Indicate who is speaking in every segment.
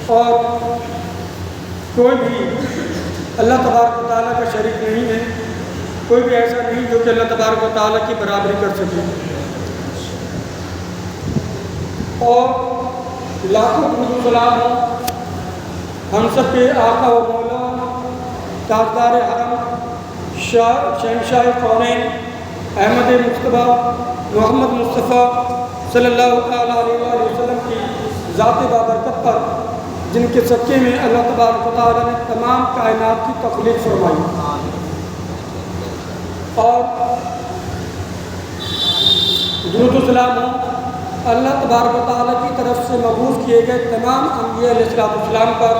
Speaker 1: اور کوئی بھی اللہ تبارک و تعالیٰ کا شریک نہیں ہے، کوئی بھی ایسا نہیں جو کہ اللہ تبارک و تعالیٰ کی برابری کر سکے، اور لاکھوں درود و سلام ہوں ہم سب کے آقا و مولا تاجدار حرم شہنشاہ کونین احمد مصطفیٰ محمد مصطفیٰ صلی اللہ تعالیٰ علیہ وآلہ وسلم کی ذات بابرکت پر، جن کے صدقے میں اللہ تبارک و تعالیٰ نے تمام کائنات کی تخلیق فرمائی، اور درود و سلام ہوں اللہ تبارک و تعالیٰ کی طرف سے مبعوث کیے گئے تمام انبیاء علیہ السلام پر،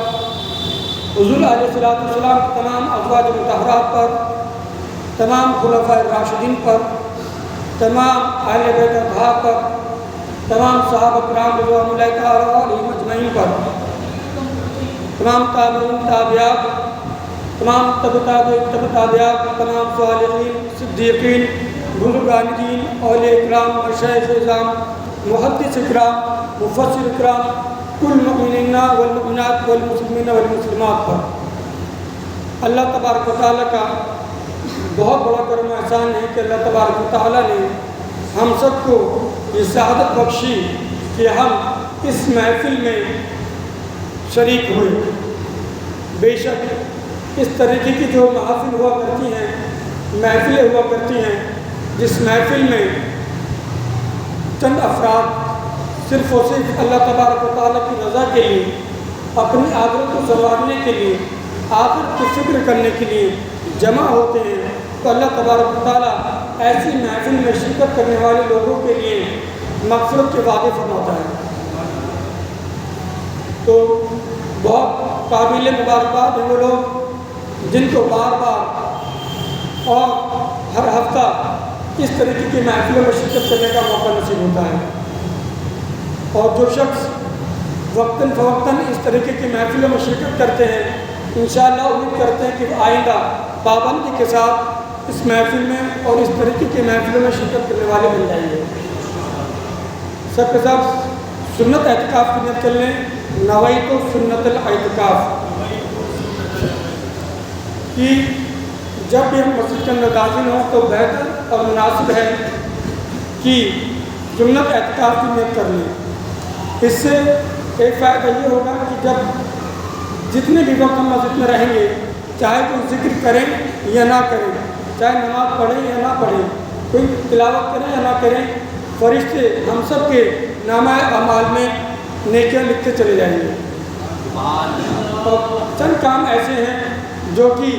Speaker 1: حضور علیہ السلام کے تمام ازواج مطہرات پر، تمام خلفاء راشدین پر، تمام اہل بیت اطہار پر، تمام صحابہ کرام رضوان اللہ تعالیٰ علیہم اجمعین پر، تمام تابعین تابعات، تمام تابعات، تمام صالحین صدیقین بزرگان دین اولیاء اکرام مشائخ اعظام محدث اکرام مفسر اکرام کل مؤمنین والمؤمنات والمسلمین والمسلمات پر اللہ تبارک و تعالیٰ کا بہت بڑا کرم و احسان ہے کہ اللہ تبارک و تعالیٰ نے ہم سب کو یہ سعادت بخشی کہ ہم اس محفل میں شریک ہوئے۔ بے شک اس طریقے کی جو محافل ہوا کرتی ہیں، محفلیں ہوا کرتی ہیں، جس محفل میں چند افراد صرف و صرف اللہ تبارک و تعالیٰ کی رضا کے لیے، اپنی آخرت کو سنوارنے کے لیے، آخرت کی فکر کرنے کے لیے جمع ہوتے ہیں، تو اللہ تبارک و تعالیٰ ایسی محفل میں شرکت کرنے والے لوگوں کے لیے مغفرت کے وعدے فرماتا ہے۔ تو بہت قابل مبارکباد ہیں وہ لوگ جن کو بار بار اور ہر ہفتہ اس طریقے کی محفلوں میں شرکت کرنے کا موقع نصیب ہوتا ہے، اور جو شخص وقتاً فوقتاً اس طریقے کی محفلوں میں شرکت کرتے ہیں، انشاءاللہ امید کرتے ہیں کہ آئندہ پابندی کے ساتھ اس محفل میں اور اس طریقے کی محفلوں میں شرکت کرنے والے بن جائیں گے۔ سب کے ساتھ سنت اعتکاف کی نیت کر لیں، نویت سنت الاعتکاف، کہ جب بھی ہم مسجد کے اندر داخل ہوں تو بہتر اور مناسب ہے کہ سنت اعتکاف کی نیت کر لیں۔ اس سے ایک فائدہ یہ ہوگا کہ جب جتنے بھی وقت ہم مسجد میں رہیں گے، چاہے کوئی ذکر کریں یا نہ کریں، چاہے نماز پڑھیں یا نہ پڑھیں، کوئی تلاوت کریں یا نہ کریں، فرشتے ہم سب کے نامہ اعمال میں نیکیاں لکھتے چلے جائیں گے۔ اور چند کام ایسے ہیں جو کہ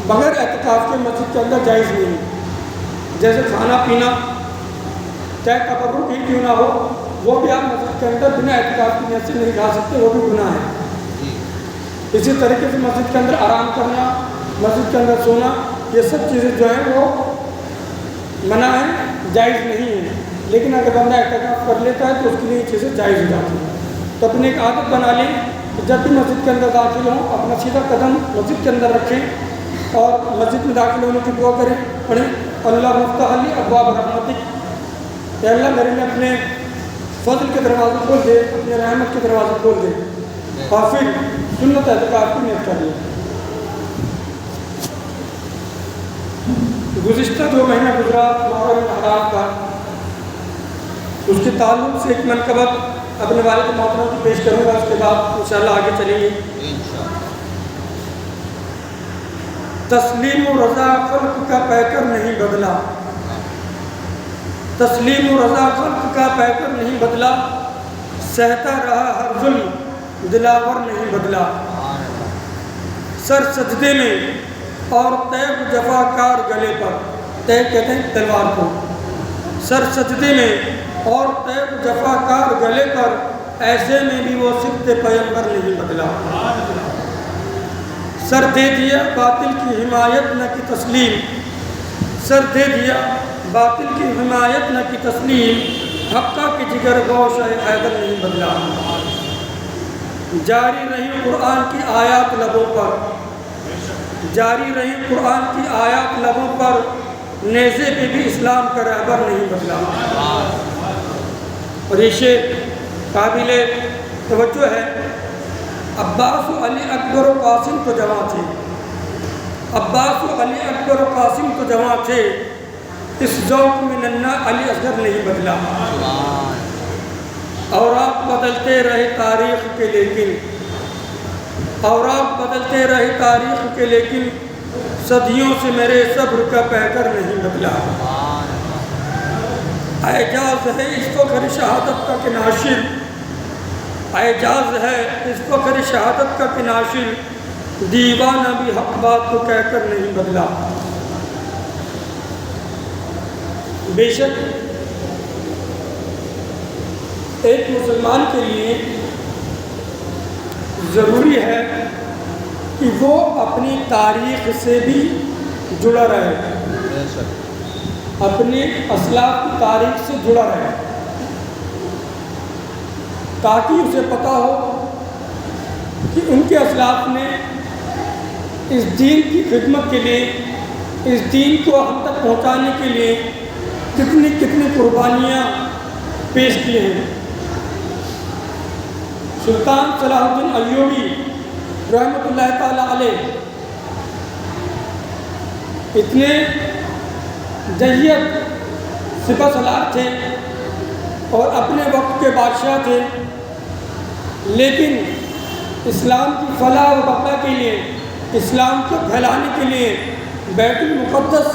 Speaker 1: بغیر اعتکاف کے مسجد کے اندر جائز نہیں ہے، جیسے کھانا پینا، چاہے تبرک ہی کیوں نہ ہو، وہ بھی آپ مسجد کے اندر بنا اعتکاف کی نیت سے نہیں کھا سکتے، وہ بھی گناہ ہے۔ اسی طریقے سے مسجد کے اندر آرام کرنا، مسجد کے اندر سونا، یہ سب چیزیں جو ہیں وہ منع ہیں، جائز نہیں ہیں، لیکن اگر بندہ اعتکاف کر لیتا ہے تو اس کے لیے یہ چیزیں جائز ہو جاتی ہیں۔ تو اپنی ایک عادت بنا لیں کہ جب بھی مسجد کے اندر داخل ہوں اپنا سیدھا قدم مسجد کے اندر رکھیں اور مسجد میں داخل ہونے کی دعا کریں، پڑھیں اللہ مفتح لی ابواب رحمتک، کہ اللہ میرے لیے اپنے فضل کے دروازے کھول دے، اپنے رحمت کے دروازے کھول دے، اور پھر سنت اعتکاف کی نیت کر لیں۔ گزشتہ جو مہینہ گزرا محرم الحرام کا، اس کے تعلق سے ایک منقبت اپنے والد محترم کی پیش کروں گا، اس کے بعد انشاءاللہ آگے چلیں گے۔ تسلیم و رضا خلق کا پیکر نہیں بدلا، تسلیم و رضا خلق کا پیکر نہیں بدلا، سہتا رہا ہر ظلم دلاور نہیں بدلا، سر سجدے میں اور تیغ جفا کار گلے پر، تیغ کہتے ہیں تلوار کو، سر سجدے میں اور تیغ جفا کار گلے پر، ایسے میں بھی وہ صدق پیغمبر نہیں بدلا، سر دے دیا باطل کی حمایت نہ کی تسلیم، سر دے دیا باطل کی حمایت نہ کی تسلیم، حقہ کی جگر گوش حیدر نہیں بدلا، جاری رہی قرآن کی آیات لبوں پر، جاری رہی قرآن کی آیات لبوں پر، نیزے پہ بھی اسلام کا رہبر نہیں بدلا۔ اور یہ شعر قابل توجہ ہے عباس و علی اکبر و قاسم تو جوان تھے، عباس و علی اکبر و قاسم تو جوان تھے، اس ذوق میں ننھا علی اصغر نہیں بدلا۔ اوراق بدلتے رہے تاریخ کے لیکن، اوراق بدلتے رہے تاریخ کے لیکن، صدیوں سے میرے صبر کا پیکر نہیں بدلا۔ اعجاز ہے اس فخر شہادت کا کہ ناشر، اعجاز ہے اس فخر شہادت کا کہ ناشر، دیوانہ بھی حق بات کو کہہ کر نہیں بدلا۔ بے شک ایک مسلمان کے لیے ضروری ہے کہ وہ اپنی تاریخ سے بھی جڑا رہے، اپنے اسلاف کی تاریخ سے جڑا رہے، تاکہ اسے پتہ ہو کہ ان کے اسلاف نے اس دین کی خدمت کے لیے، اس دین کو ہم تک پہنچانے کے لیے کتنی کتنی قربانیاں پیش کی ہیں۔ سلطان صلاح الدین ایوبی رحمۃ اللہ تعالیٰ علیہ اتنے جید سپہ سالار تھے اور اپنے وقت کے بادشاہ تھے، لیکن اسلام کی فلاح و بقا کے لیے، اسلام کو پھیلانے کے لیے، بیت المقدس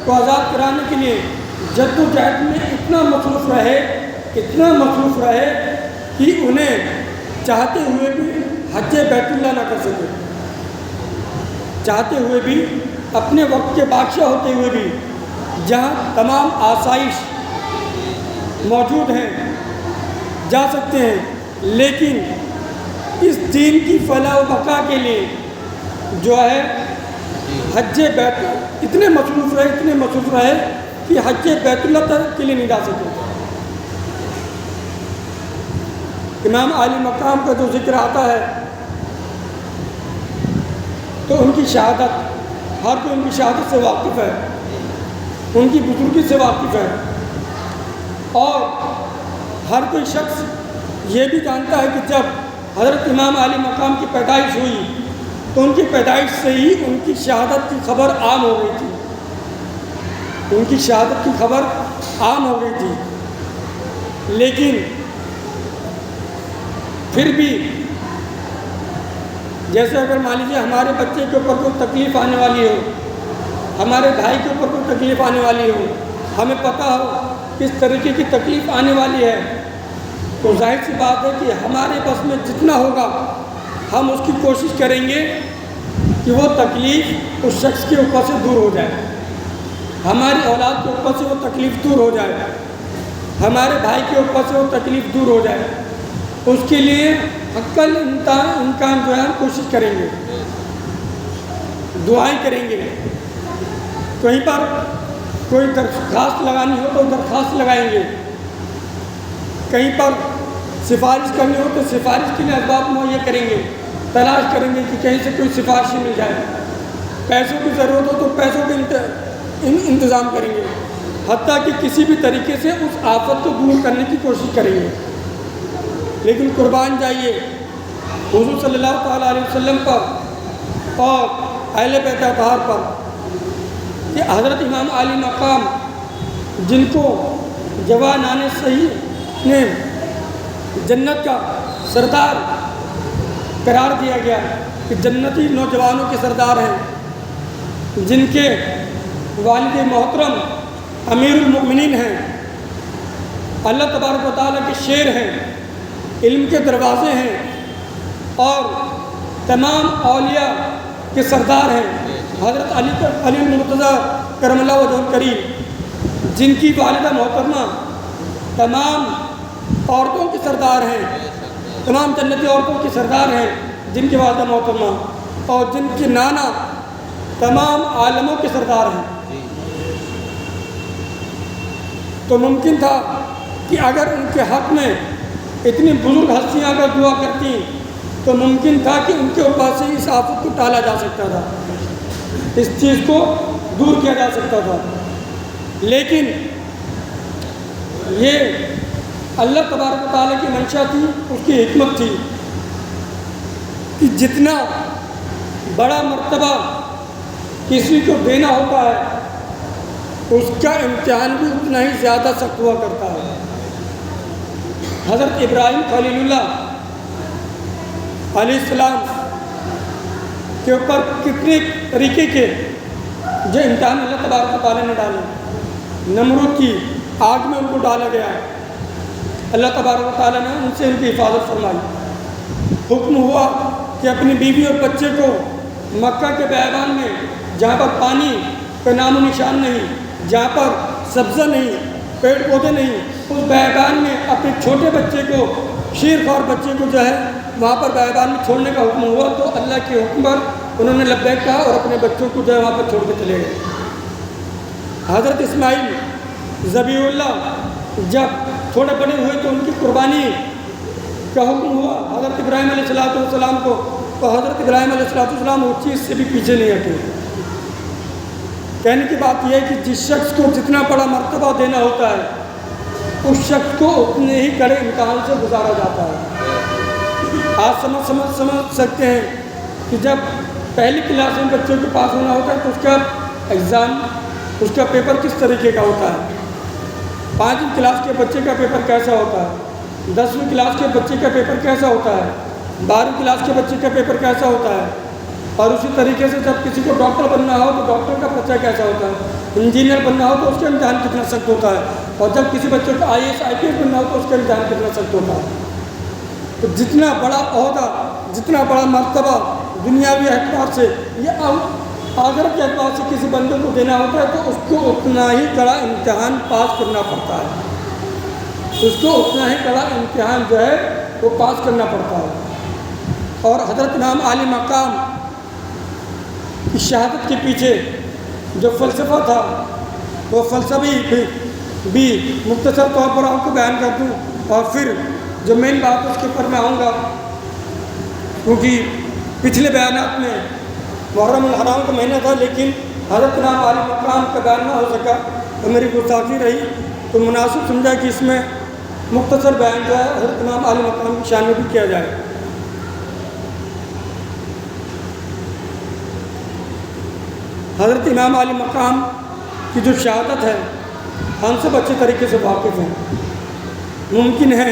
Speaker 1: کو آزاد کرانے کے لیے جد و جہد میں اتنا مصروف رہے، اتنا مصروف رہے کہ انہیں چاہتے ہوئے بھی حج بیت اللہ نہ کر سکے، چاہتے ہوئے بھی، اپنے وقت کے بادشاہ ہوتے ہوئے بھی، جہاں تمام آسائش موجود ہیں جا سکتے ہیں، لیکن اس دین کی فلاح و بقا کے لیے جو ہے حج بیت اتنے مصروف رہے، اتنے مصروف رہے کہ حج بیت اللہ تک کے لیے نہیں جا سکے۔ امام عالی مقام کا جو ذکر آتا ہے تو ان کی شہادت، ہر کوئی ان کی شہادت سے واقف ہے، ان کی بزرگی سے واقف ہے، اور ہر کوئی شخص یہ بھی جانتا ہے کہ جب حضرت امام عالی مقام کی پیدائش ہوئی تو ان کی پیدائش سے ہی ان کی شہادت کی خبر عام ہو گئی تھی، ان کی شہادت کی خبر عام ہو گئی تھی، لیکن پھر بھی جیسے اگر مان لیجیے ہمارے بچے کے اوپر کوئی تکلیف آنے والی ہو، ہمارے بھائی کے اوپر کوئی تکلیف آنے والی ہو، ہمیں پتہ ہو کس طریقے کی تکلیف آنے والی ہے، تو ظاہر سی بات ہے کہ ہمارے بس میں جتنا ہوگا ہم اس کی کوشش کریں گے کہ وہ تکلیف اس شخص کے اوپر سے دور ہو جائے، ہماری اولاد کے اوپر سے وہ تکلیف دور ہو جائے، ہمارے بھائی کے اوپر سے وہ تکلیف دور ہو جائے، اس کے لیے حقاً امکان جو ہے ہم کوشش کریں گے، دعائیں کریں گے، کہیں پر کوئی درخواست لگانی ہو تو درخواست لگائیں گے، کہیں پر سفارش کرنی ہو تو سفارش کے لیے اسباب مہیا کریں گے، تلاش کریں گے کہ کہیں سے کوئی سفارش مل جائے، پیسوں کی ضرورت ہو تو پیسوں کا انتظام کریں گے، حتیٰ کہ کسی بھی طریقے سے اس آفت کو دور کرنے کی کوشش کریں گے۔ لیکن قربان جائیے حضور صلی اللہ تعالیٰ علیہ وسلم پر اور اہل بیت اطہار پر کہ حضرت امام عالی مقام جن کو جوانان صحیح نے جنت کا سردار قرار دیا گیا کہ جنتی نوجوانوں کے سردار ہیں، جن کے والد محترم امیر المؤمنین ہیں، اللہ تبارک و تعالیٰ کے شیر ہیں، علم کے دروازے ہیں، اور تمام اولیاء کے سردار ہیں، حضرت علی المرتضیٰ کرم اللہ وجہہ الکریم، جن کی والدہ محترمہ تمام عورتوں کے سردار ہیں، تمام جنتی عورتوں کے سردار ہیں، جن کی والدہ محترمہ، اور جن کے نانا تمام عالموں کے سردار ہیں۔ تو ممکن تھا کہ اگر ان کے حق میں اتنی بزرگ ہستیاں اگر دعا کرتی تو ممکن تھا کہ ان کے اوپر سے اس آفت کو ٹالا جا سکتا تھا، اس چیز کو دور کیا جا سکتا تھا، لیکن یہ اللہ تبارک و تعالیٰ کی منشا تھی، اس کی حکمت تھی کہ جتنا بڑا مرتبہ کسی کو دینا ہوتا ہے اس کا امتحان بھی اتنا ہی زیادہ سخت ہوا کرتا ہے۔ حضرت ابراہیم خلیل اللہ علیہ السلام کے اوپر کتنے طریقے کے جو امتحان اللہ تبارک و تعالیٰ نے ڈالے۔ نمرود کی آگ میں ان کو ڈالا گیا، اللہ تبارک و تعالیٰ نے ان سے ان کی حفاظت فرمائی۔ حکم ہوا کہ اپنی بیوی اور بچے کو مکہ کے بیابان میں جہاں پر پانی کا نام و نشان نہیں، جہاں پر سبزہ نہیں، پیڑ پودے نہیں، اس بیابان میں اپنے چھوٹے بچے کو، شیر خوار بچے کو جو ہے وہاں پر بیابان میں چھوڑنے کا حکم ہوا تو اللہ کے حکم پر انہوں نے لبیک کہا اور اپنے بچوں کو جو ہے وہاں پر چھوڑ کے چلے گئے۔ حضرت اسماعیل ذبیح اللہ جب تھوڑے بڑے ہوئے تو ان کی قربانی کا حکم ہوا حضرت ابراہیم علیہ السلام کو، تو حضرت ابراہیم علیہ السلام اس چیز سے بھی پیچھے نہیں ہٹے۔ کہنے کی بات یہ ہے کہ جس شخص کو جتنا بڑا مرتبہ دینا ہوتا ہے اس شخص کو اتنے ہی کڑے امتحان سے گزارا جاتا ہے۔ آپ سمجھ سکتے ہیں کہ جب پہلی کلاس میں بچوں کے پاس ہونا ہوتا ہے تو اس کا ایگزام، اس کا پیپر کس طریقے کا ہوتا ہے، 5ویں کلاس کے بچے کا پیپر کیسا ہوتا ہے، 10ویں کلاس کے بچے کا پیپر کیسا ہوتا ہے، 12ویں کلاس کے بچے کا پیپر کیسا ہوتا ہے، اور اسی طریقے سے جب کسی کو ڈاکٹر بننا ہو تو ڈاکٹر کا بچہ کیسا ہوتا ہے، انجینئر بننا ہو تو اس کا امتحان کتنا سخت ہوتا ہے، اور جب کسی بچے کو IAS IPS بننا ہو تو اس کا امتحان کتنا سخت ہوتا ہے۔ تو جتنا بڑا عہدہ، جتنا بڑا مرتبہ دنیاوی اعتبار سے یا آخرت کے اعتبار سے کسی بندے کو دینا ہوتا ہے تو اس کو اتنا ہی کڑا امتحان پاس کرنا پڑتا ہے، اس کو اتنا ہی کڑا امتحان جو ہے وہ پاس کرنا پڑتا ہے۔ اور حضرت امام عالی مقام کی شہادت کے پیچھے جو فلسفہ تھا وہ فلسفی بھی مختصر طور پر آپ کو بیان کر دوں، اور پھر جو مین بات ہے اس کے اوپر میں آؤں گا، کیونکہ پچھلے بیانات میں محرم الحرام کا مہینہ تھا لیکن حضرت امام عالی مقام کا بیان نہ ہو سکا تو میری گستاخی رہی، تو مناسب سمجھا کہ اس میں مختصر بیان جو ہے حضرت امام عالی مقام کی شان میں بھی کیا جائے۔ حضرت امام عالی مقام کی جو شہادت ہے ہم سب اچھے طریقے سے واقف ہیں۔ ممکن ہے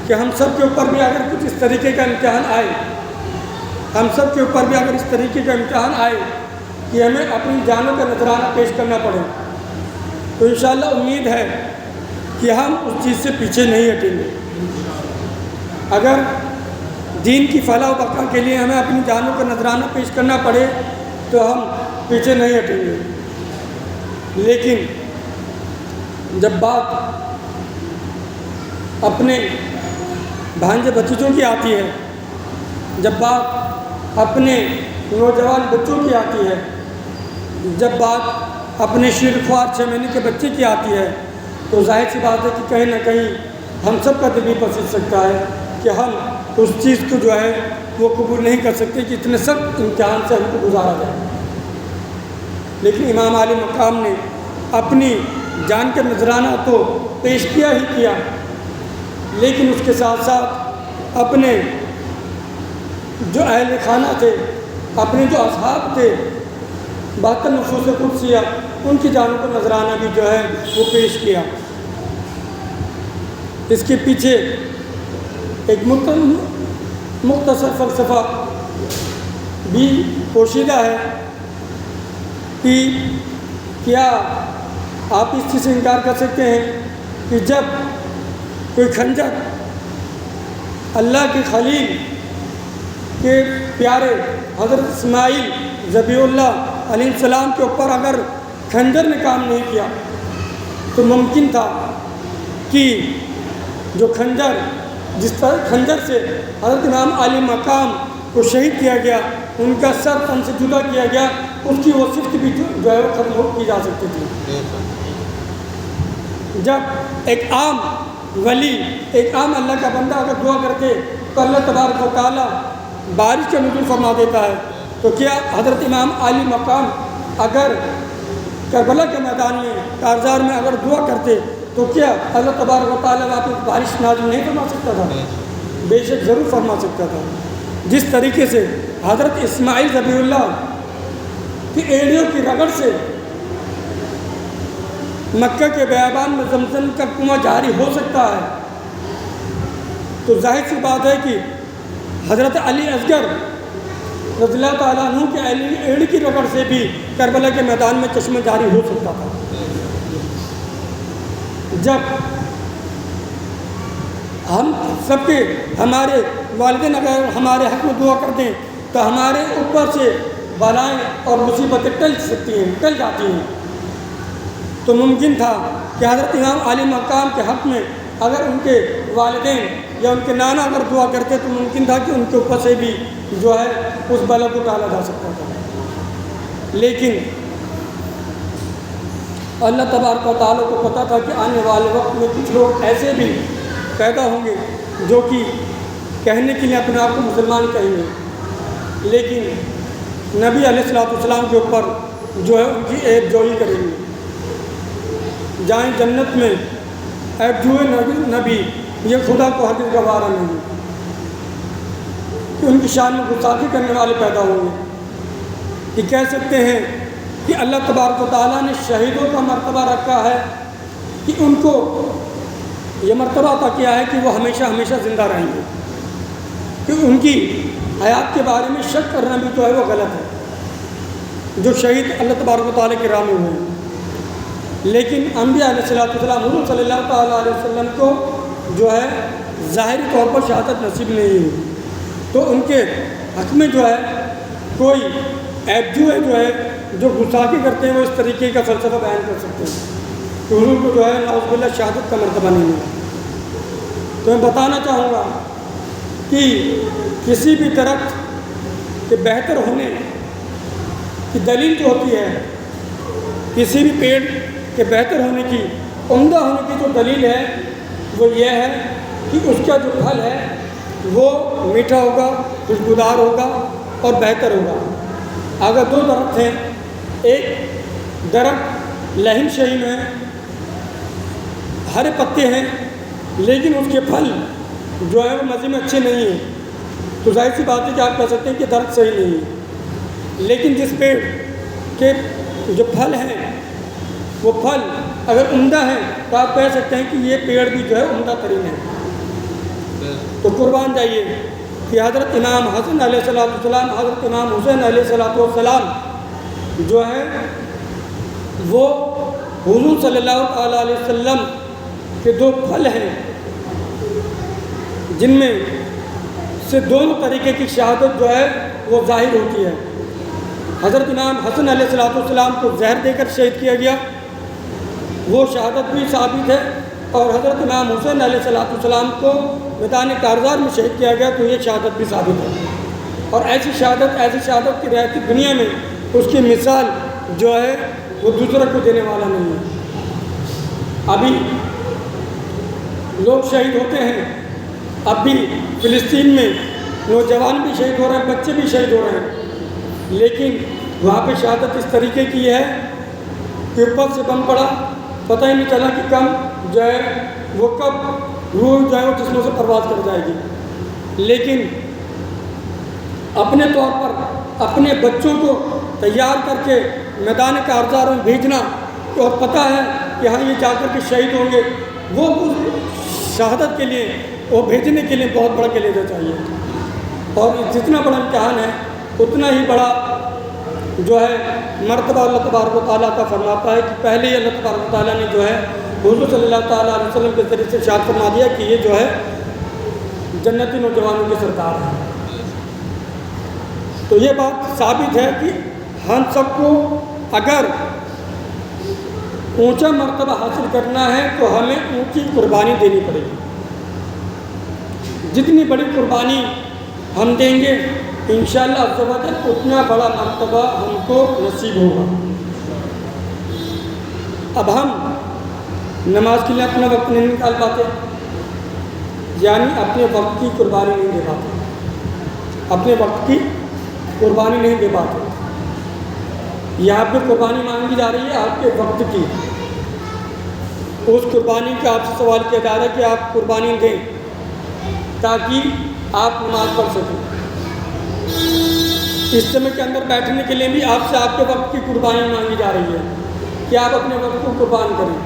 Speaker 1: کہ ہم سب کے اوپر بھی اگر کچھ اس طریقے کا امتحان آئے، ہم سب کے اوپر بھی اگر اس طریقے کا امتحان آئے کہ ہمیں اپنی جانوں کا نذرانہ پیش کرنا پڑے، تو انشاءاللہ امید ہے کہ ہم اس چیز سے پیچھے نہیں ہٹیں گے۔ اگر دین کی فلاح و بقا کے لیے ہمیں اپنی جانوں کا نذرانہ پیش کرنا پڑے تو ہم پیچھے نہیں ہٹیں گے، لیکن جب بات اپنے بھانجے بھتیجوں کی آتی ہے، جب بات اپنے نوجوان بچوں کی آتی ہے، جب بات اپنے شیرخوار 6 مہینے کے بچے کی آتی ہے، تو ظاہر سی بات ہے کہ کہیں نہ کہیں ہم سب کا دل بھی پسند سکتا ہے کہ ہم اس چیز کو جو ہے وہ قبول نہیں کر سکتے کہ اتنے سخت امتحان سے ہم کو گزارا جائے۔ لیکن امام عالی مقام نے اپنی جان کا نذرانہ تو پیش کیا ہی کیا، لیکن اس کے ساتھ ساتھ اپنے جو اہل خانہ تھے، اپنے جو اصحاب تھے، 72 نفوس قدسیہ، ان کی جانوں کو نذرانہ بھی جو ہے وہ پیش کیا۔ اس کے پیچھے ایک مختصر فلسفہ بھی پوشیدہ ہے کہ کیا آپ اس چیز سے انکار کر سکتے ہیں کہ جب کوئی خنجر اللہ کے خلیل کے پیارے حضرت اسماعیل ذبیح اللہ علیہ السلام کے اوپر اگر خنجر نے کام نہیں کیا تو ممکن تھا کہ جو خنجر، جس طرح خنجر سے حضرت امام عالی مقام کو شہید کیا گیا، ان کا سر تن سے جدا کیا گیا، اس کی وہ صفت بھی جو ہے وہ ختم کی جا سکتی تھی۔ جب ایک عام ولی، ایک عام اللہ کا بندہ اگر دعا کرتے تو اللہ تبارک و تعالیٰ بارش کا نزول فرما دیتا ہے، تو کیا حضرت امام عالی مقام اگر کربلا کے میدان میں، کارزار میں اگر دعا کرتے تو کیا اللہ تبارک و تعالیٰ واپس بارش نازل نہیں فرما سکتا تھا؟ بے شک ضرور فرما سکتا تھا، جس طریقے سے حضرت اسماعیل ذبیح اللہ کی ایڑیوں کی رگڑ سے مکہ کے بیابان میں زمزم کا کنواں جاری ہو سکتا ہے، تو ظاہر سی بات ہے کہ حضرت علی اصغر رضی اللہ تعالیٰ عنہ کے ایڑی کی رگڑ سے بھی کربلا کے میدان میں چشمہ جاری ہو سکتا تھا۔ جب ہم سب کے ہمارے والدین اگر ہمارے حق میں دعا کر دیں تو ہمارے اوپر سے بلائیں اور مصیبتیں ٹل جاتی ہیں، تو ممکن تھا کہ حضرت امام عالی مقام کے حق میں اگر ان کے والدین یا ان کے نانا اگر دعا کرتے تو ممکن تھا کہ ان کے اوپر سے بھی جو ہے اس بلا کو ٹالا جا سکتا تھا۔ لیکن اللہ تبارک و تعالیٰ کو پتہ تھا کہ آنے والے وقت میں کچھ لوگ ایسے بھی پیدا ہوں گے جو کہ کہنے کے لیے اپنے آپ کو مسلمان کہیں گے، لیکن نبی علیہ الصلوۃ والسلام کے اوپر جو ہے ان کی عیب جوئی کریں گے۔ جائیں جنت میں عیب جوئے نبی، یہ خدا کو ہرگز گوارا نہیں کہ ان کی شان میں گستاخی کرنے والے پیدا ہوں گے۔ کہ کہہ سکتے ہیں کہ اللہ تبارک و تعالیٰ نے شہیدوں کا مرتبہ رکھا ہے کہ ان کو یہ مرتبہ عطا کیا ہے کہ وہ ہمیشہ ہمیشہ زندہ رہیں گے، کہ ان کی حیات کے بارے میں شک کرنا بھی جو ہے وہ غلط ہے، جو شہید اللہ تبارک و تعالیٰ کے راہ میں ہوئے ہیں۔ لیکن انبیاء علیہ الصلوۃ والسلام حضور صلی اللہ تعالیٰ علیہ وسلم کو جو ہے ظاہری طور پر شہادت نصیب نہیں ہوئی، تو ان کے حق میں جو ہے کوئی عیب جو ہے جو گستاخی کرتے ہیں وہ اس طریقے کا فلسفہ بیان کر سکتے ہیں کہ حضور کو جو ہے نعوذ باللہ شہادت کا مرتبہ نہیں ملا۔ تو میں بتانا چاہوں گا کہ کسی بھی درخت کے بہتر ہونے کی دلیل جو ہوتی ہے، کسی بھی پیڑ کے بہتر ہونے کی، عمدہ ہونے کی جو دلیل ہے وہ یہ ہے کہ اس کا جو پھل ہے وہ میٹھا ہوگا، خوشبودار ہوگا اور بہتر ہوگا۔ اگر دو درخت ہیں، ایک درخت لہم شہیم ہے، ہرے پتے ہیں، لیکن اس کے پھل جو ہے وہ مزے میں اچھے نہیں ہیں، تو ظاہر سی بات ہے کہ آپ کہہ سکتے ہیں کہ درخت صحیح نہیں ہے۔ لیکن جس پیڑ کے جو پھل ہیں وہ پھل اگر عمدہ ہیں تو آپ کہہ سکتے ہیں کہ یہ پیڑ بھی جو ہے عمدہ ترین ہے۔ تو قربان جائیے کہ حضرت امام حسن علیہ السلام، حضرت امام حسین علیہ السلام جو ہے وہ حضور صلی اللہ تعالیٰ علیہ وسلم کے دو پھل ہیں جن میں سے دونوں طریقے کی شہادت جو ہے وہ ظاہر ہوتی ہے۔ حضرت امام حسن علیہ السلام کو زہر دے کر شہید کیا گیا، وہ شہادت بھی ثابت ہے، اور حضرت امام حسین علیہ السلام کو میدان کارزار میں شہید کیا گیا تو یہ شہادت بھی ثابت ہے۔ اور ایسی شہادت کی رہتی دنیا میں اس کی مثال جو ہے وہ دوسرے کو دینے والا نہیں ہے۔ ابھی لوگ شہید ہوتے ہیں، اب بھی فلسطین میں نوجوان بھی شہید ہو رہے ہیں، بچے بھی شہید ہو رہے ہیں، لیکن وہاں پہ شہادت اس طریقے کی ہے کہ اوپر سے بم پڑا، پتہ ہی نہیں چلا کہ کم جو ہے وہ کب روح جو ہے وہ جسموں سے پرواز کر جائے گی۔ لیکن اپنے طور پر اپنے بچوں کو تیار کر کے میدان کارزار میں بھیجنا اور پتہ ہے کہ ہاں یہ جا کر کے شہید ہوں گے، وہ شہادت کے لیے وہ بھیجنے کے لیے بہت بڑا کلیجہ چاہیے۔ اور جتنا بڑا امتحان ہے اتنا ہی بڑا جو ہے مرتبہ اللہ تبارک و تعالیٰ کا فرماتا ہے کہ پہلے ہی اللہ تبارک و تعالیٰ نے جو ہے حضور صلی اللہ تعالیٰ علیہ وسلم کے ذریعے سے ارشاد فرما دیا کہ یہ جو ہے جنتی نوجوانوں کے سردار ہیں۔ تو یہ بات ثابت ہے کہ ہم سب کو اگر اونچا مرتبہ حاصل کرنا ہے تو ہمیں اونچی قربانی دینی پڑے گی۔ جتنی بڑی قربانی ہم دیں گے انشاءاللہ عز و جل اتنا بڑا مرتبہ ہم کو نصیب ہوگا۔ اب ہم نماز کے لیے اپنا وقت نہیں نکال پاتے، یعنی اپنے وقت کی قربانی نہیں دے پاتے، اپنے وقت کی قربانی نہیں دے پاتے۔ یہاں پہ قربانی مانگی جا رہی ہے آپ کے وقت کی، اس قربانی کا آپ سے سوال کیا جا رہا ہے کہ آپ قربانی دیں تاکہ آپ نماز پڑھ سکیں۔ اجتماع کے اندر بیٹھنے کے لیے بھی آپ سے آپ کے وقت کی قربانی مانگی جا رہی ہے کہ آپ اپنے وقت کو قربان کریں.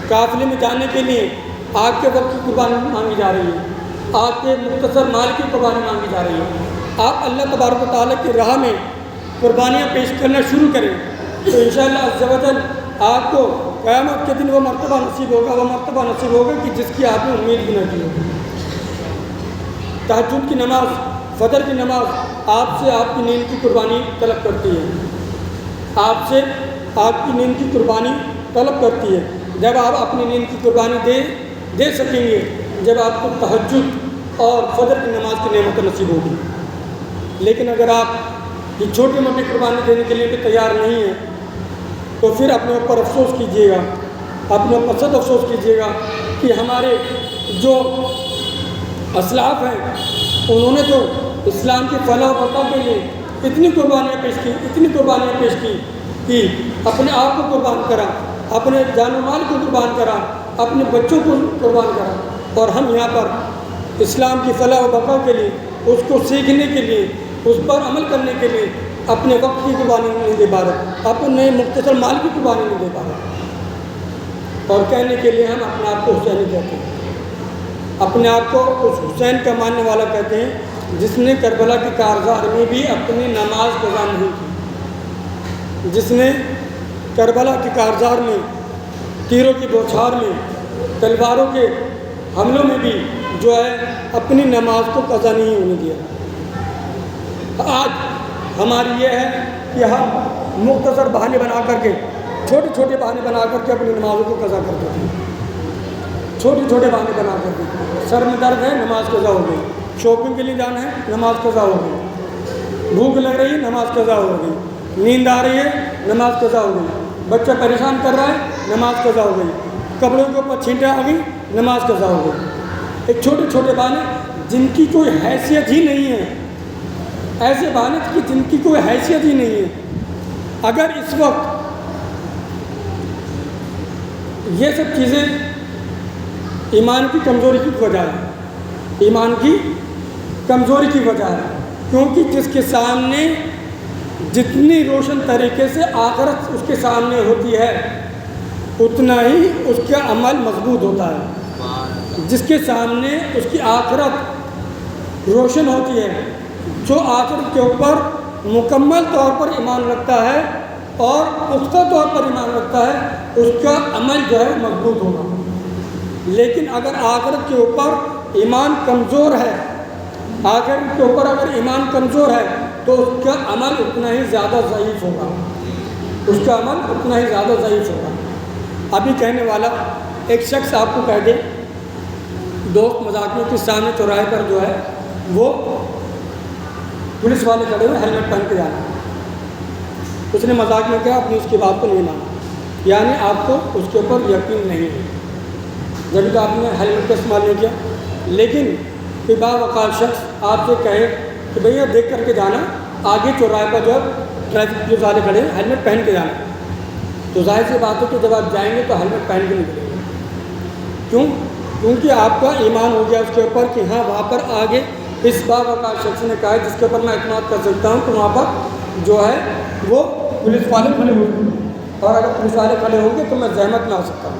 Speaker 1: قافلے میں جانے کے لیے آپ کے وقت کی قربانی مانگی جا رہی ہے, آپ کے مختصر مال کی قربانی مانگی جا رہی ہے. آپ اللہ تبارک و تعالیٰ کی راہ میں قربانیاں پیش کرنا شروع کریں تو انشاءاللہ عز و جل آپ کو قیامت کے دن وہ مرتبہ نصیب ہوگا کہ جس کی آپ نے امید بھی نہ کی ہوگی. تہجد کی نماز, فجر کی نماز آپ سے آپ کی نیند کی قربانی طلب کرتی ہے, آپ سے آپ کی نیند کی قربانی طلب کرتی ہے. جب آپ اپنی نیند کی قربانی دے سکیں گے جب آپ کو تہجد اور فجر کی نماز کی نعمت نصیب ہوگی. لیکن اگر آپ یہ چھوٹی موٹی قربانی دینے کے لیے بھی تیار نہیں ہیں تو پھر اپنے اوپر افسوس کیجیے گا, اپنے اوپر سخت افسوس کیجیے گا کہ ہمارے جو اسلاف ہیں انہوں نے تو اسلام کی فلاح و بقا کے لیے اتنی قربانیاں پیش کی کہ اپنے آپ کو قربان کرا, اپنے جان و مال کو قربان کرا, اپنے بچوں کو قربان کرا, اور ہم یہاں پر اسلام کی فلاح و بقا کے لیے, اس کو سیکھنے کے لیے, اس پر عمل کرنے کے لیے اپنے وقت کی قربانی نہیں دے پا رہے, اپنے مختصر مال کی قربانی نہیں دے پا رہے. اور کہنے کے لیے ہم اپنے آپ کو حسینی کہتے ہیں, اپنے آپ کو اس حسین کا ماننے والا کہتے ہیں جس نے کربلا کی کارزار میں بھی اپنی نماز قضا نہیں کی, جس نے کربلا کی کارزار میں تیروں کی بوچھار میں تلواروں کے حملوں میں بھی جو ہے اپنی نماز کو قضا نہیں ہونے دیا. آج ہماری یہ ہے کہ ہم مختصر بہانے بنا کر کے, چھوٹے بہانے بنا کر کے اپنی نمازوں کو قضا کر دیتے ہیں. چھوٹے بہانے بنا کر کے, سر میں درد ہے نماز قضا ہو گئی, شاپنگ کے لیے جانا ہے نماز قضا ہو گئی, بھوک لگ رہی ہے نماز قضا ہو گئی, نیند آ رہی ہے نماز قضا ہو گئی, بچہ پریشان کر رہا ہے نماز قضا ہو گئی, کپڑوں کے اوپر چھینٹیں آ گئی نماز قضا ہو گئی. ایک چھوٹے بہانے جن کی کوئی حیثیت ہی نہیں ہے, ایسے بہانے کی جن کی کوئی حیثیت ہی نہیں ہے. اگر اس وقت یہ سب چیزیں ایمان کی کمزوری کی وجہ ہے, ایمان کی کمزوری کی وجہ ہے, کیونکہ جس کے سامنے جتنی روشن طریقے سے آخرت اس کے سامنے ہوتی ہے اتنا ہی اس کا عمل مضبوط ہوتا ہے. جس کے سامنے اس کی آخرت روشن ہوتی ہے, جو آخرت کے اوپر مکمل طور پر ایمان رکھتا ہے اور پختہ طور پر ایمان رکھتا ہے, اس کا عمل جو ہے مضبوط ہوگا. لیکن اگر آخرت کے اوپر ایمان کمزور ہے, آخرت کے اوپر اگر ایمان کمزور ہے تو اس کا عمل اتنا ہی زیادہ ضعیف ہوگا, اس کا عمل اتنا ہی زیادہ ضعیف ہوگا. ابھی کہنے والا ایک شخص آپ کو کہہ دے, دوست مذاکروں کے سامنے چوراہے پر جو ہے وہ پولیس والے کھڑے ہوئے ہیلمٹ پہن کے جانا, اس نے مذاق میں کہا اپنی اس کی بات کو نہیں مانا, یعنی آپ کو اس کے اوپر یقین نہیں ہے جب کہ آپ نے ہیلمٹ کا استعمال نہیں کیا. لیکن کوئی باوقار شخص آپ سے کہے کہ بھیا دیکھ کر کے جانا, آگے چوراہے پر جو ٹریفک پولیس والے کھڑے ہیں ہیلمٹ پہن کے جانا, تو ظاہر سی بات ہے کہ جب آپ جائیں گے تو ہیلمٹ پہن کے نکلیں گے. کیونکہ آپ کا ایمان ہو گیا اس کے اوپر کہ ہاں وہاں پر آگے اس باوقار شخص نے کہا ہے جس کے اوپر میں اعتماد کر سکتا ہوں, تو وہاں پر جو ہے وہ پولیس والے کھڑے ہوں گے, اور اگر پولیس والے کھڑے ہوں گے تو میں زحمت میں آ سکتا ہوں,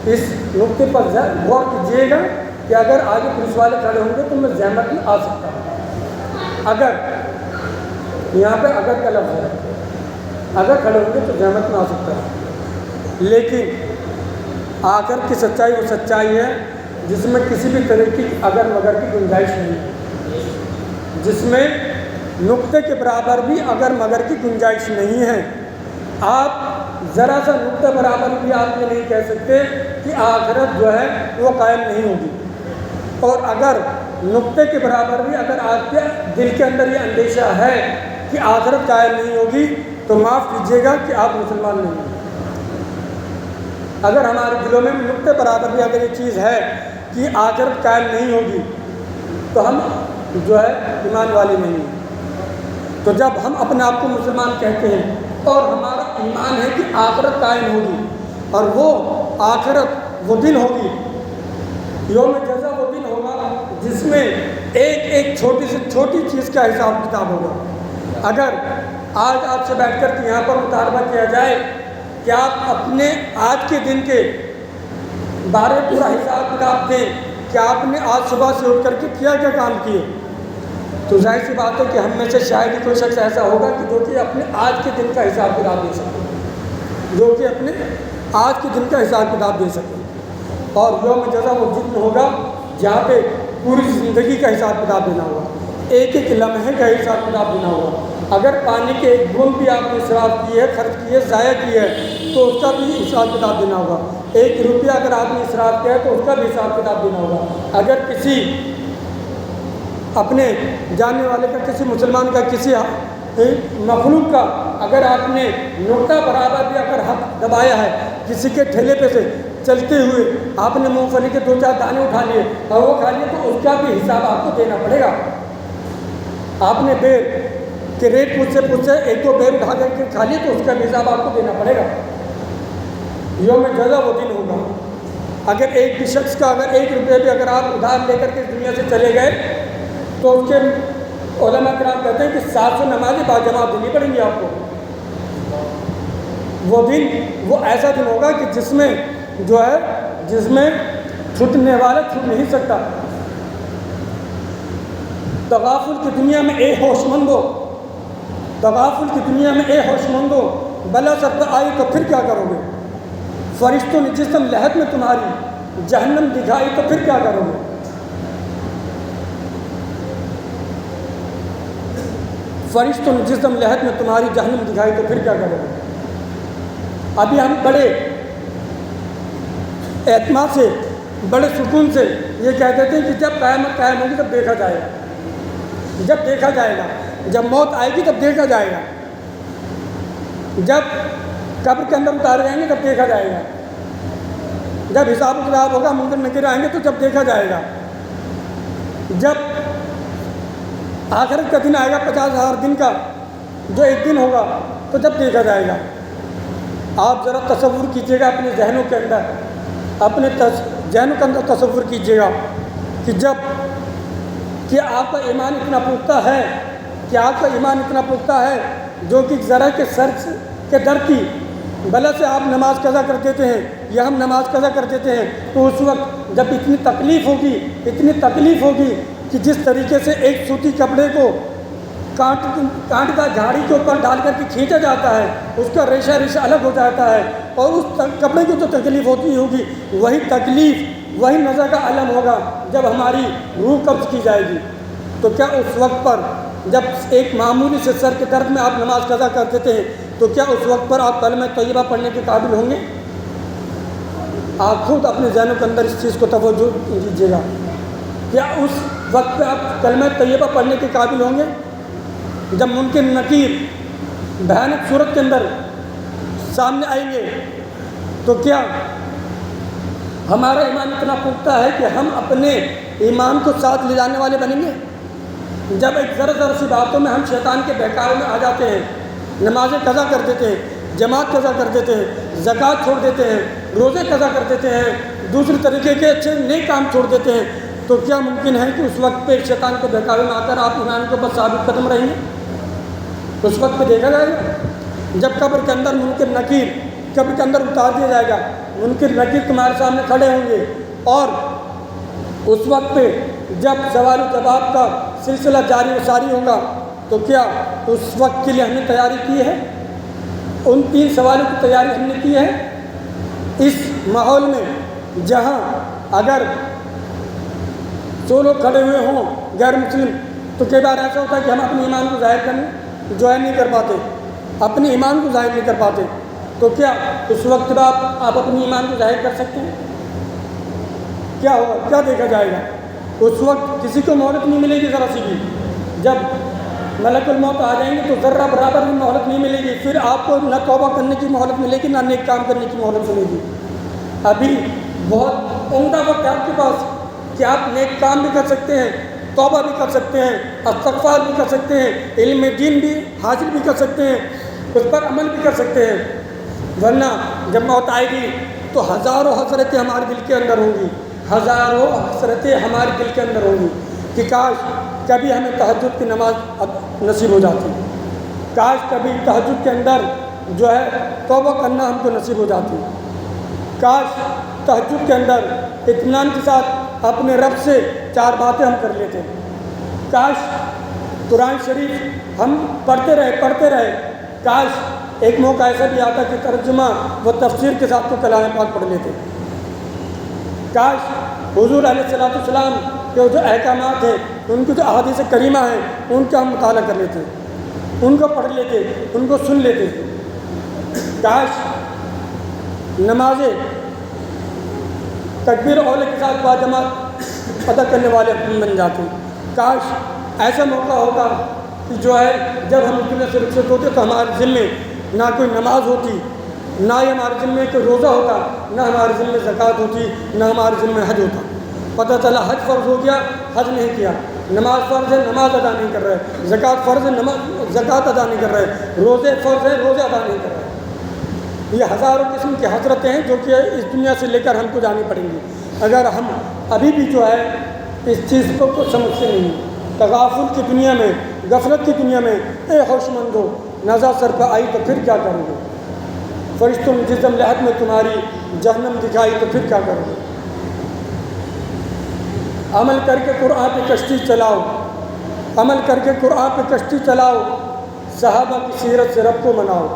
Speaker 1: اس نقطے پر غور کیجیے گا کہ اگر آگے پولیس والے کھڑے ہوں گے تو میں زحمت میں آ سکتا ہوں. اگر یہاں پہ اگر کا لفظ ہے, اگر کھڑے ہوں گے تو زحمت میں آ سکتا ہوں. لیکن آخر کی سچائی وہ سچائی ہے جس میں کسی بھی طرح کی اگر مگر کی گنجائش نہیں ہے, جس میں نقطے کے برابر بھی اگر مگر کی گنجائش نہیں ہے. آپ ذرا سا نقطہ برابر بھی آپ یہ نہیں کہہ سکتے کہ آخرت جو ہے وہ قائم نہیں ہوگی, اور اگر نقطے کے برابر بھی اگر آپ کے دل کے اندر یہ اندیشہ ہے کہ آخرت قائم نہیں ہوگی تو معاف کیجیے گا کہ آپ مسلمان نہیں ہیں. اگر ہمارے دلوں میں نقطے برابر بھی اگر یہ چیز ہے کہ آخرت قائم نہیں ہوگی تو ہم جو ہے ایمان والے نہیں ہیں. تو جب ہم اپنے آپ کو مسلمان کہتے ہیں اور ہمارا ایمان ہے کہ آخرت قائم ہوگی, اور وہ آخرت وہ دن ہوگی, یوم جزا وہ دن ہوگا جس میں ایک ایک چھوٹی سے چھوٹی چیز کا حساب کتاب ہوگا۔ اگر آج آپ سے بیٹھ کر کے یہاں پر مطالبہ کیا جائے کہ آپ اپنے آج کے دن کے بارے پورا حساب کتاب دیں کہ آپ نے آج صبح سے اٹھ کر کے کیا کیا کام کیے، تو ظاہر سی بات ہے کہ ہم میں سے شاید ہی کوئی شخص ایسا ہوگا کہ جو کہ اپنے آج کے دن کا حساب کتاب دے سکے، جو کہ اپنے آج کے دن کا حساب کتاب دے سکے۔ اور یوم جزا وہ دن ہوگا جہاں پہ پوری زندگی کا حساب کتاب دینا ہوگا، ایک ایک لمحے کا حساب کتاب دینا ہوگا۔ اگر پانی کے ایک بوند بھی آپ نے اسراف کی ہے، خرچ کی ہے، ضائع کی ہے، تو اس کا بھی حساب کتاب دینا ہوگا۔ 1 روپیہ اگر آپ نے اسراف کیا ہے تو اس کا بھی حساب کتاب دینا ہوگا۔ اگر کسی اپنے جاننے والے کا، کسی مسلمان کا، کسی مخلوق کا اگر آپ نے نقطہ برابر بھی اگر حق دبایا ہے، کسی کے ٹھیلے پہ سے چلتے ہوئے آپ نے مونگ پھلی کے 2-4 دانے اٹھا لیے اور وہ کھا لیے، تو اس کا بھی حساب آپ کو دینا پڑے گا۔ آپ نے بیر کے ریٹ مجھ سے پوچھے 1-2 بیر اٹھا کر کے کھا لیے، تو اس کا بھی حساب آپ کو دینا پڑے گا۔ یوم جزا وہ دن ہوگا۔ اگر ایک بھی شخص کا اگر 1 روپیہ بھی اگر آپ ادھار لے کر کے دنیا سے چلے گئے، تو اس کے علماء کرام کہتے ہیں کہ 700 نمازیں باجماعت دینی پڑیں گی آپ کو۔ وہ دن وہ ایسا دن ہوگا کہ جس میں جو ہے جس میں چھوٹنے والا چھوٹ نہیں سکتا۔ تغافل کی دنیا میں اے ہوش مندو، تغافل کی دنیا میں اے ہوش مندو، بلا سر پہ آئی تو پھر کیا کرو گے؟ فرشتوں نے جسم لہت میں تمہاری جہنم دکھائی تو پھر کیا کرو گے؟ فرشتوں نے جسم لہت میں تمہاری جہنم دکھائی تو پھر کیا کرو گے؟ ابھی ہم بڑے اعتماد سے، بڑے سکون سے یہ کہہ دیتے ہیں کہ جب قیامت قائم ہوگی تب دیکھا جائے گا، جب دیکھا جائے گا، جب موت آئے گی تب دیکھا جائے گا، جب قبر کے اندر اتارے جائیں گے تب دیکھا جائے گا، جب حساب و کتاب ہوگا، منکر نکیر آئیں گے تو جب دیکھا جائے گا، جب آخرت کا دن آئے گا 50,000 دن کا جو ایک دن ہوگا تو جب دیکھا جائے گا۔ آپ ذرا تصور کیجئے گا اپنے ذہنوں کے اندر، اپنے ذہنوں کے اندر تصور کیجئے گا کہ جب کہ آپ کا ایمان اتنا پختہ ہے، کہ آپ کا ایمان اتنا پختہ ہے جو کہ ذرا کے سر کے در کی بلا سے آپ نماز قضا کر دیتے ہیں یا ہم نماز قضا کر دیتے ہیں، تو اس وقت جب اتنی تکلیف ہوگی کہ جس طریقے سے ایک سوتی کپڑے کو کانٹ کا جھاڑی کے اوپر ڈال کر کے کھینچا جاتا ہے، اس کا ریشہ الگ ہو جاتا ہے، اور اس کپڑے کی جو تکلیف ہوتی ہوگی وہی تکلیف وہی نظر کا علم ہوگا جب ہماری روح قبض کی جائے گی۔ تو کیا اس وقت پر جب ایک معمولی سے سر کے درد میں آپ نماز قضا کر دیتے ہیں تو کیا اس وقت پر آپ کلمہ طیبہ پڑھنے کے قابل ہوں گے؟ آپ خود اپنے ذہنوں کے اندر اس چیز کو توجہ دیجیے گا، کیا اس وقت پہ آپ کلمہ طیبہ پڑھنے کے قابل ہوں گے؟ جب منکر نکیر بھیانک صورت کے اندر سامنے آئیں گے تو کیا ہمارا ایمان اتنا پختہ ہے کہ ہم اپنے ایمان کو ساتھ لے جانے والے بنیں گے؟ جب ایک ذرا سی باتوں میں ہم شیطان کے بہکاوے میں آ جاتے ہیں، نمازیں قضا کر دیتے ہیں، جماعت قضا کر دیتے ہیں، زکوٰۃ چھوڑ دیتے ہیں، روزے قضا کر دیتے ہیں، دوسری طریقے کے اچھے نیک کام چھوڑ دیتے ہیں، تو کیا ممکن ہے کہ اس وقت پہ شیطان کے بہکاوے میں آ کر آپ ایمان کے اوپر ثابت قدم رہیں گے؟ اس وقت پہ دیکھا جائے گا جب قبر کے اندر منکر نکیر قبر کے اندر اتار دیا جائے گا، منکر نکیر تمہارے سامنے کھڑے ہوں گے، اور اس وقت پہ جب سوال و جواب کا سلسلہ جاری و ساری ہوگا تو کیا اس وقت کے لیے ہم نے تیاری کی ہے؟ ان 3 سوالوں کی تیاری ہم نے کی ہے؟ اس ماحول میں جہاں اگر 100 لوگ کھڑے ہوئے ہوں غیر مسلم، تو کئی بار ایسا ہوتا ہے کہ ہم اپنے ایمان کو ظاہر نہیں کر پاتے، اپنے ایمان کو ظاہر نہیں کر پاتے، تو کیا اس وقت آپ اپنے ایمان کو ظاہر کر سکتے ہیں؟ کیا ہوگا؟ کیا دیکھا جائے گا؟ اس وقت کسی کو مہلت نہیں ملے گی ذرا سی بھی، جب ملک الموت آ جائیں گے تو ذرہ برابر بھی مہلت نہیں ملے گی، پھر آپ کو نہ توبہ کرنے کی مہلت ملے گی نہ نیک کام کرنے کی مہلت ملے گی۔ ابھی بہت عمدہ وقت ہے آپ کے پاس کہ آپ نیک کام بھی کر سکتے ہیں، توبہ بھی کر سکتے ہیں، استغفار بھی کر سکتے ہیں، علم دین بھی حاصل بھی کر سکتے ہیں، اس پر عمل بھی کر سکتے ہیں، ورنہ جب موت آئے گی تو ہزاروں حسرتیں ہمارے دل کے اندر ہوں گی، ہزاروں حسرتیں ہمارے دل کے اندر ہوں گی، کہ کاش کبھی ہمیں تہجد کی نماز نصیب ہو جاتی، کاش کبھی تہجد کے اندر جو ہے توبہ کرنا ہم کو نصیب ہو جاتی، کاش تہجد کے اندر اطمینان کے ساتھ اپنے رب سے 4 باتیں ہم کر لیتے، کاش قرآن شریف ہم پڑھتے رہے، کاش ایک موقع ایسا بھی آتا کہ ترجمہ و تفسیر کے ساتھ تو کلام پاک پڑھ لیتے، کاش حضور علیہ السلام کے جو احکامات ہیں، ان کی جو احادیث کریمہ ہیں، ان کا ہم مطالعہ کر لیتے، ان کو پڑھ لیتے، ان کو سن لیتے، کاش نمازیں تکبیر اول کے ساتھ باجماعت ادا کرنے والے بن جاتے، کاش ایسا موقع ہوتا کہ جو ہے جب ہم دنیا سے رخصت ہوتے تو ہمارے ذمے نہ کوئی نماز ہوتی، نہ ہی ہمارے ذمے کوئی روزہ ہوتا، نہ ہمارے ذمے زکوٰۃ ہوتی، نہ ہمارے ذمے حج ہوتا۔ پتہ چلا حج فرض ہو گیا، حج نہیں کیا، نماز فرض ہے نماز ادا نہیں کر رہے، زکوٰۃ فرض ہے زکوٰۃ ادا نہیں کر رہے، روزے فرض ہے روزے ادا نہیں کر رہے۔ یہ ہزاروں قسم کی حسرتیں ہیں جو کہ اس دنیا سے لے کر ہم کو جانی پڑیں گی اگر ہم ابھی بھی جو ہے اس چیز کو کچھ سمجھتے نہیں ہیں۔ تغافل کی دنیا میں، غفلت کی دنیا میں، اے ہوش مندو نظر سر پہ آئی تو پھر کیا کرو گے؟ فرشتوں نے جسم لحد میں تمہاری جہنم دکھائی تو پھر کیا کرو گے؟ عمل کر کے قرآن پہ کشتی چلاؤ، عمل کر کے قرآن پہ کشتی چلاؤ، صحابہ کی سیرت سے رب کو مناؤ،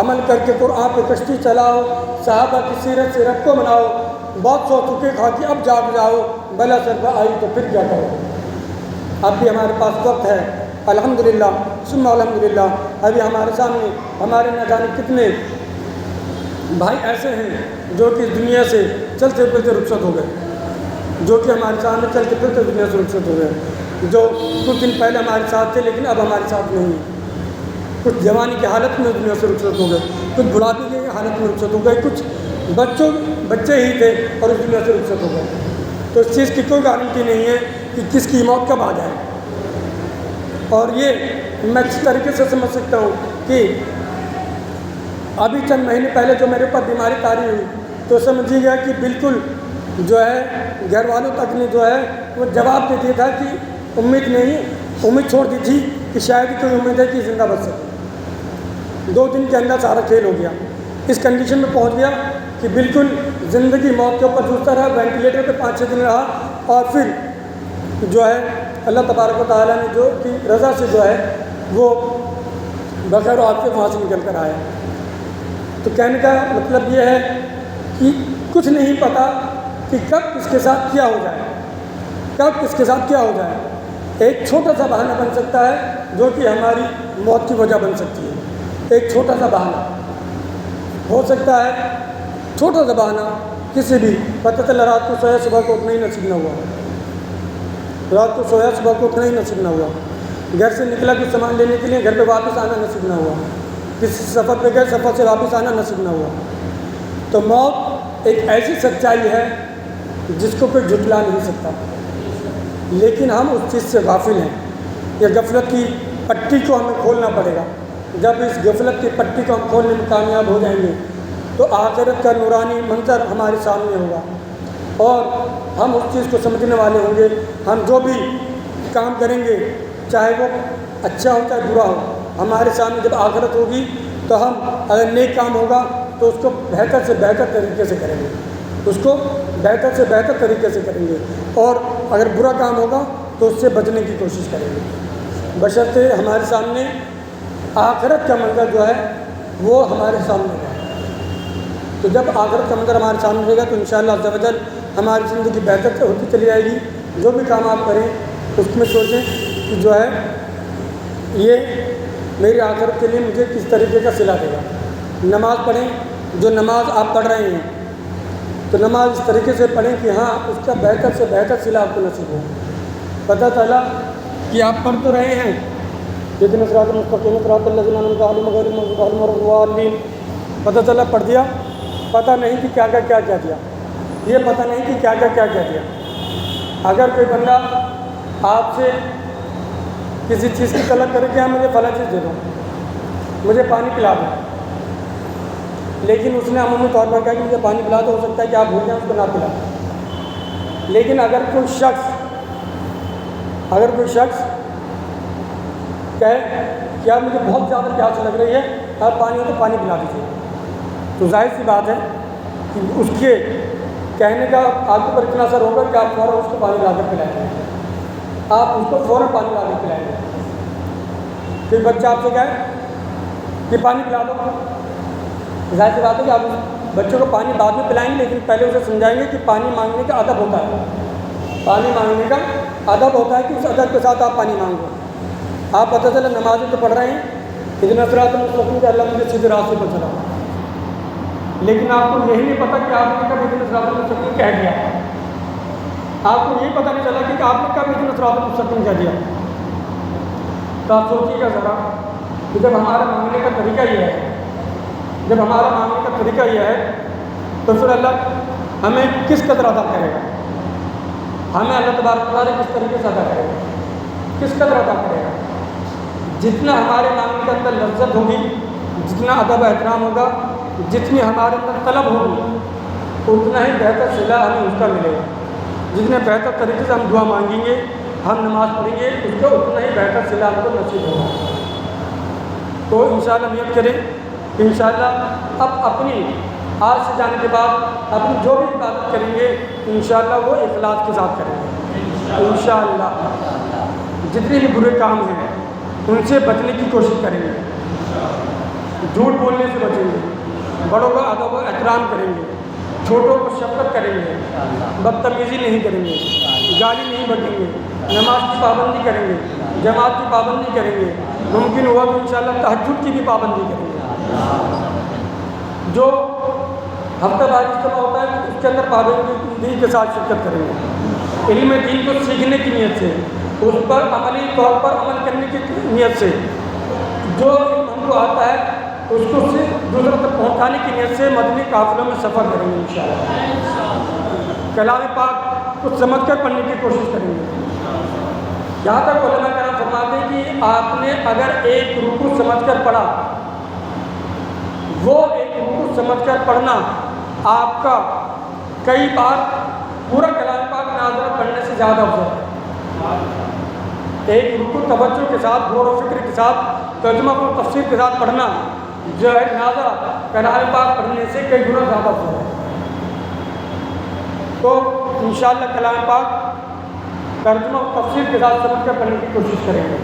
Speaker 1: عمل کر کے قرآن پہ کشتی چلاؤ، صحابہ کی سیرت سے رب کو مناؤ، بہت سو چکے کھا کے اب جاگ جاؤ، بلا سر پہ آئی تو پھر کیا کرو گے؟ اب بھی ہمارے پاس وقت ہے، الحمدللہ ثم الحمدللہ۔ ابھی ہمارے سامنے ہمارے نہ جانے کتنے بھائی ایسے ہیں جو کہ دنیا سے چلتے پھرتے رخصت ہو گئے، جو کہ ہمارے سامنے چلتے پھرتے دنیا سے رخصت ہو گئے، جو کچھ دن پہلے ہمارے ساتھ تھے لیکن اب ہمارے ساتھ نہیں ہیں، کچھ جوانی کی حالت میں دنیا سے رخصت ہو گئے، کچھ بڑھاپے کی حالت میں رخصت ہو گئے، کچھ بچے ہی تھے اور اس دنیا سے رخصت ہو گئے۔ تو اس چیز کی کوئی گارنٹی نہیں ہے کہ کس کی موت کب آ جائے، اور یہ میں کس طریقے سے سمجھ سکتا ہوں کہ ابھی چند مہینے پہلے جو میرے اوپر بیماری طاری ہوئی تو سمجھیے گا کہ بالکل جو ہے گھر والوں تک نے جو ہے وہ جواب دے دیا تھا کہ امید نہیں، امید چھوڑ دی تھی کہ شاید کوئی امید ہے کہ زندہ بچ سکے۔ 2 دن کے اندر سارا کھیل ہو گیا، اس کنڈیشن میں پہنچ گیا کہ بالکل زندگی موت کے اوپر جوجھتا رہا، وینٹیلیٹر پہ 5-6 دن رہا، اور پھر جو ہے اللہ تبارک و تعالیٰ نے جو کہ رضا سے جو ہے وہ بغیر آپ کے وہاں سے نکل کر آیا۔ تو کہنے کا مطلب یہ ہے کہ کچھ نہیں پتہ کہ کب کس کے ساتھ کیا ہو جائے، کب کس کے ساتھ کیا ہو جائے۔ ایک چھوٹا سا بہانہ بن سکتا ہے جو کہ ہماری موت کی وجہ بن سکتی ہے، ایک چھوٹا سا بہانہ ہو سکتا ہے، چھوٹا سا بہانہ کسی بھی، پتہ چلا رات کو سویا صبح کو اٹھنا ہی نصیب نہ ہوا، رات کو سویا صبح کو اٹھنا ہی نصیب نہ ہوا، گھر سے نکلا کچھ سامان لینے کے لیے گھر پہ واپس آنا نصیب نہ ہوا، کسی سفر پہ گئے سفر سے واپس آنا نصیب نہ ہوا۔ تو موت ایک ایسی سچائی ہے جس کو کوئی جھٹلا نہیں سکتا، لیکن ہم اس چیز سے غافل ہیں۔ یہ غفلت کی پٹی کو ہمیں کھولنا پڑے گا، جب اس غفلت کی پٹی کو ہم کھولنے میں کامیاب ہو جائیں گے تو آخرت کا نورانی منظر ہمارے سامنے ہوگا، اور ہم اس چیز کو سمجھنے والے ہوں گے۔ ہم جو بھی کام کریں گے چاہے وہ اچھا ہو چاہے برا ہو، ہمارے سامنے جب آخرت ہوگی تو ہم اگر نیک کام ہوگا تو اس کو بہتر سے بہتر طریقے سے کریں گے، اس کو بہتر سے بہتر طریقے سے کریں گے، اور اگر برا کام ہوگا تو اس سے بچنے کی کوشش کریں گے، بشرطے ہمارے سامنے آخرت کا منظر جو ہے وہ ہمارے سامنے رہے۔ تو جب آخرت کا منظر ہمارے سامنے رہے گا تو انشاءاللہ عز و جل ہماری زندگی بہتر ہوتی چلی جائے گی۔ جو بھی کام آپ کریں اس میں سوچیں کہ جو ہے یہ میری آخرت کے لیے مجھے کس طریقے کا صلہ دے گا۔ نماز پڑھیں، جو نماز آپ پڑھ رہے ہیں تو نماز اس طریقے سے پڑھیں کہ ہاں اس کا بہتر سے بہتر صلہ آپ کو نصیب ہو۔ پتہ چلا کہ آپ پڑھ تو رہے ہیں لیکن صراط المستقیم صراط الذین انعمت علیہم غیر المغضوب علیہم ولا الضالین، پتہ چلا پڑھ دیا، پتہ نہیں کہ کیا دیا، یہ پتہ نہیں کہ کیا دیا۔ اگر کوئی بندہ آپ سے کسی چیز کی طلب کرے کہ ہاں مجھے فلاں چیز دے دو، مجھے پانی پلا دو، لیکن اس نے عمومی طور پر کہا کہ مجھے پانی پلا دو، ہو سکتا ہے کہ آپ بھول جائیں اس کو نہ پلا۔ لیکن اگر کوئی شخص اگر کوئی شخص کہے کہ یار مجھے بہت زیادہ پیاس لگ رہی ہے، آپ پانی ہو تو پانی پلا دیجیے، تو ظاہر سی بات ہے کہ اس کے کہنے کا آپ کے اوپر اتنا اثر ہوگا کہ آپ فوراً اس کو پانی لا کر پلائیں گے، آپ اس کو فوراً پانی لا کر پلائیں گے۔ پھر بچہ آپ سے کہے کہ پانی پلا دو، ظاہر سی بات ہے کہ آپ اس بچے کو پانی بعد میں پلائیں گے، لیکن پہلے اسے سمجھائیں گے کہ پانی مانگنے کا ادب ہوتا ہے، پانی مانگنے کا ادب ہوتا ہے کہ اس ادب کے ساتھ آپ پانی مانگو۔ آپ پتہ چلا نمازیں تو پڑھ رہے ہیں، اتنا صراط المستقیم کہ اللہ مجھے سیدھے راستے پر چلاؤ، لیکن آپ کو یہی نہیں پتہ کہ آپ نے کب اتنا صراط المستقیم کہہ دیا، آپ کو یہی پتہ نہیں چلا کہ آپ نے کب اتنا صراط المستقیم کہہ دیا۔ تو آپ سوچیے گا ذرا کہ جب ہمارا مانگنے کا طریقہ یہ ہے، جب ہمارا مانگنے کا طریقہ یہ ہے تو پھر اللہ ہمیں کس قدر عطا کرے گا، ہمیں اللہ تبارک و تعالیٰ کس طریقے سے عطا کرے گا، کس قدر عطا کرے گا۔ جتنا ہمارے مانگنے کے اندر لذت ہوگی، جتنا ادب و احترام ہوگا، جتنی ہمارے اندر طلب ہوگی، اتنا ہی بہتر صلہ ہمیں اس کا ملے گا۔ جتنے بہتر طریقے سے ہم دعا مانگیں گے، ہم نماز پڑھیں گے، اس کا اتنا ہی بہتر صلہ ہم کو نصیب ہوگا۔ تو انشاءاللہ نیت کریں کہ انشاءاللہ اب اپنی آج سے جانے کے بعد اپنی جو بھی عبادت کریں گے انشاءاللہ وہ اخلاص کے ساتھ کریں گے انشاءاللہ۔ جتنے بھی برے کام ہیں ان سے بچنے کی کوشش کریں گے، جھوٹ بولنے سے بچیں گے، بڑوں کا ادب و احترام کریں گے، چھوٹوں کو شفقت کریں گے، بدتمیزی نہیں کریں گے، گالی نہیں بکیں گے، نماز کی پابندی کریں گے، جماعت کی پابندی کریں گے، ممکن ہوا تو انشاءاللہ تہجد کی بھی پابندی کریں گے۔ جو ہفتہ وار اجتماع ہوتا ہے اس کے اندر پابندی کے ساتھ شرکت کریں گے، علم دین کو سیکھنے کی نیت سے، اس پر عملی طور پر عمل کرنے کی نیت سے، جو علم ہم کو آتا ہے اس کو صرف دوسروں تک پہنچانے کی نیت سے مدنی قافلوں میں سفر کریں گے انشاءاللہ۔ کلام پاک کچھ سمجھ کر پڑھنے کی کوشش کریں گے۔ یہاں تک علماء کرام فرماتے ہیں کہ آپ نے اگر ایک رکوع سمجھ کر پڑھا، وہ ایک رکوع سمجھ کر پڑھنا آپ کا کئی بار پورا کلام پاک ناظرہ پڑھنے سے زیادہ افضل ہے۔ ایک رکوع توجہ کے ساتھ، غور و فکر کے ساتھ، ترجمہ و تفسیر کے ساتھ پڑھنا جو ہے ناظرہ کلام پاک پڑھنے سے کئی گنا زیادہ افضل ہے۔ تو انشاءاللہ کلام پاک ترجمہ و تفسیر کے ساتھ سمجھ کر پڑھنے کی کوشش کریں گے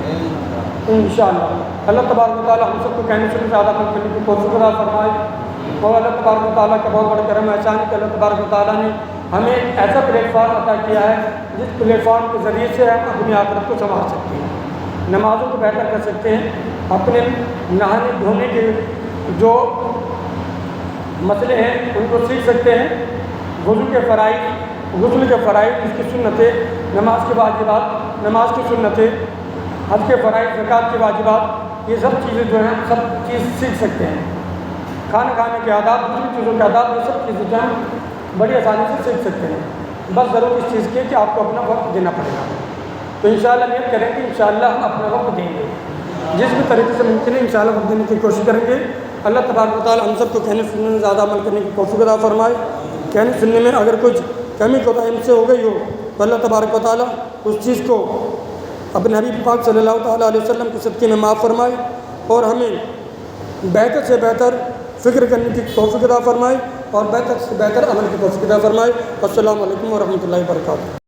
Speaker 1: انشاءاللہ۔ اللہ تبارک و تعالیٰ ہم سب کو کہنے سے زیادہ عمل کرنے کی توفیق عطا فرمائے، اور اللہ تبارک و تعالیٰ کا بہت بڑا کرم احسان ہے کہ اللہ تبارک و تعالیٰ نے ہمیں ایک ایسا پلیٹ فارم عطا کیا ہے جس پلیٹ فارم کے ذریعے سے ہم اپنی آخرت کو سنوار سکتے ہیں، نمازوں کو بہتر کر سکتے ہیں، اپنے نہانے دھونے کے جو مسئلے ہیں ان کو سیکھ سکتے ہیں، غسل کے فرائض، اس کی سنتیں، نماز کے واجبات، نماز کی سنتیں، حج کے فرائض، زکوٰۃ کے واجبات، یہ سب چیزیں جو ہیں سب چیز سیکھ سکتے ہیں۔ کھانا کھانے کے آداب، دوسری چیزوں کے آداب، یہ سب چیزیں جو ہیں بڑی آسانی سے سیکھ سکتے ہیں، بس ضرور اس چیز کی ہے کہ آپ کو اپنا وقت دینا پڑے گا۔ تو انشاءاللہ نیت کریں کہ انشاءاللہ ہم اپنا وقت دیں گے، جس بھی طریقے سے ممکن ہے انشاءاللہ وقت دینے کی کوشش کریں گے۔ اللہ تبارک و تعالیٰ ہم سب کو کہنے سننے میں زیادہ عمل کرنے کی توفیق عطا فرمائے۔ کہنے سننے میں اگر کچھ کمی کوتاہی ہم سے ہو گئی ہو تو اللہ تبارک و تعالیٰ اس چیز کو اپنے حبیب پاک صلی اللہ تعالیٰ علیہ وسلم کے صدقے میں معاف فرمائے، اور ہمیں بہتر سے بہتر فکر کرنے کی توفیق عطا فرمائے اور بہتر سے بہتر عمل کی توفیق عطا فرمائے۔ السلام علیکم ورحمۃ اللہ وبرکاتہ۔